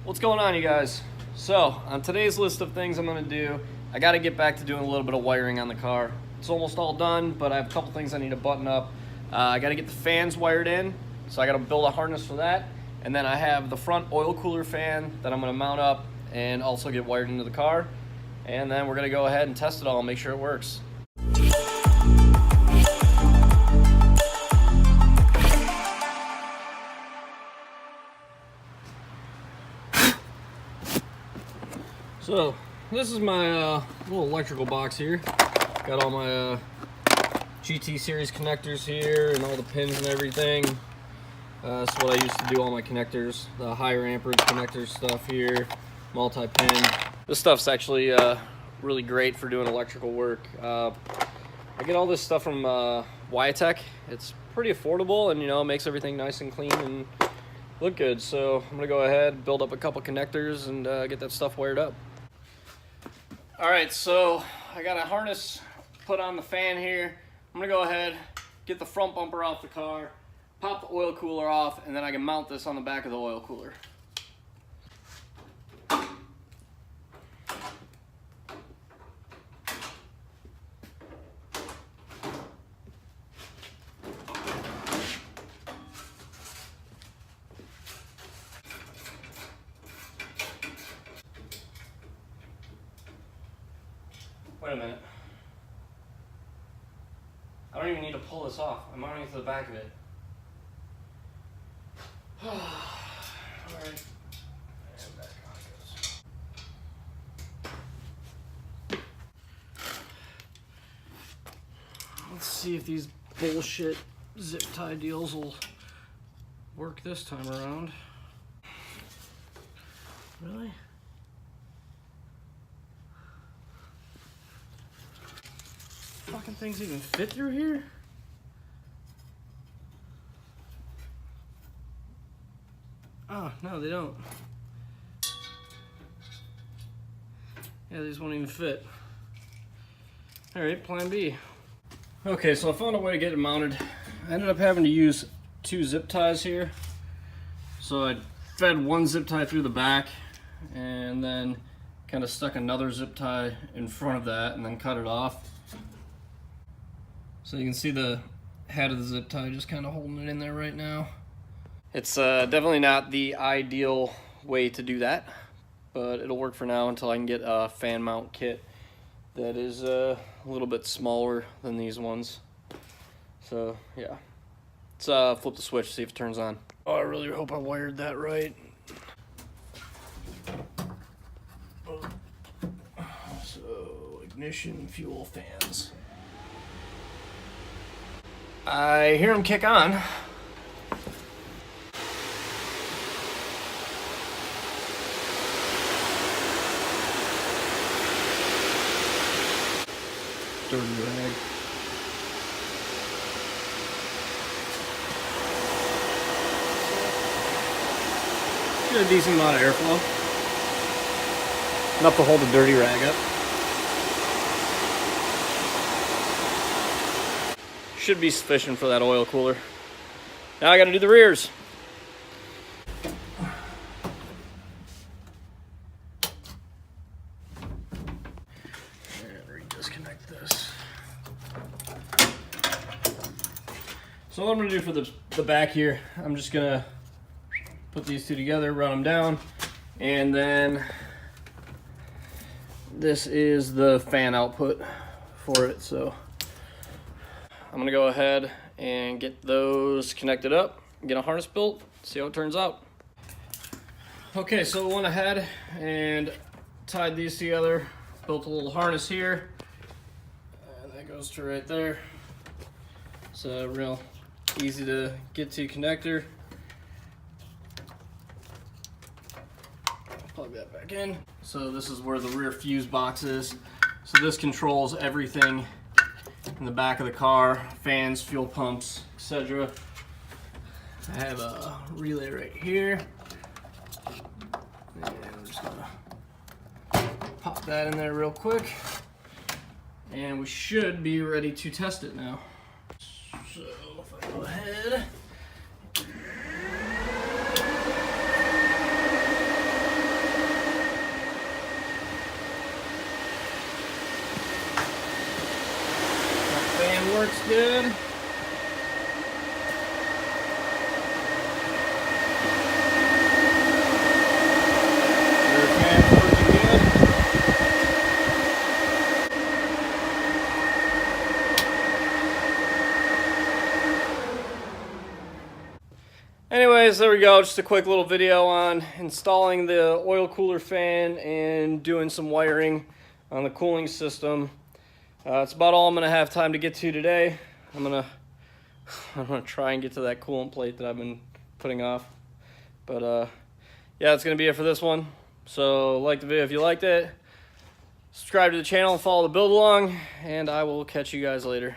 What's going on, you guys? So, on today's list of things I'm going to do, I got to get back to doing a little bit of wiring on the car. It's almost all done, but I have a couple things I need to button up. I got to get the fans wired in, so I got to build a harness for that. And then I have the front oil cooler fan that I'm going to mount up and also get wired into the car. And then we're going to go ahead and test it all and make sure it works. So, this is my little electrical box here. Got all my GT series connectors here and all the pins and everything. That's what I used to do all my connectors. The higher amperage connector stuff here, multi-pin. This stuff's actually really great for doing electrical work. I get all this stuff from Whalley. It's pretty affordable and, you know, makes everything nice and clean and look good. So I'm gonna go ahead, build up a couple connectors and get that stuff wired up. All right, so I got a harness put on the fan here. I'm gonna go ahead, get the front bumper off the car, pop the oil cooler off, and then I can mount this on the back of the oil cooler. Wait a minute. I don't even need to pull this off. I'm mounting it to the back of it. Alright. And back on it goes. Let's see if these bullshit zip tie deals will work this time around. Really? Fucking things even fit through here? Oh, no, they don't. Yeah, these won't even fit. Alright, plan B. Okay, so I found a way to get it mounted. I ended up having to use 2 zip ties here. So I fed one zip tie through the back and then kind of stuck another zip tie in front of that and then cut it off. So you can see the head of the zip tie just kind of holding it in there right now. It's definitely not the ideal way to do that, but it'll work for now until I can get a fan mount kit that is a little bit smaller than these ones. So yeah, let's flip the switch, see if it turns on. Oh, I really hope I wired that right. So ignition, fuel, fans. I hear them kick on. Dirty rag. Get a decent amount of airflow. Enough to hold the dirty rag up. Should be sufficient for that oil cooler. Now I gotta do the rears. And disconnect this. So what I'm gonna do for the back here, I'm just gonna put these two together, run them down, and then this is the fan output for it. So I'm gonna go ahead and get those connected up, get a harness built, see how it turns out. Okay, so I went ahead and tied these together, built a little harness here, and that goes to right there. It's a real easy to get to connector. Plug that back in. So this is where the rear fuse box is. So this controls everything in the back of the car, fans, fuel pumps, etc. I have a relay right here. And I'm just gonna pop that in there real quick. And we should be ready to test it now. So if I go ahead. works good. Rear fan's working good. Anyways, there we go. Just a quick little video on installing the oil cooler fan and doing some wiring on the cooling system. It's about all I'm gonna have time to get to today. I'm gonna try and get to that coolant plate that I've been putting off. But yeah, that's gonna be it for this one. So like the video if you liked it, subscribe to the channel and follow the build along, and I will catch you guys later.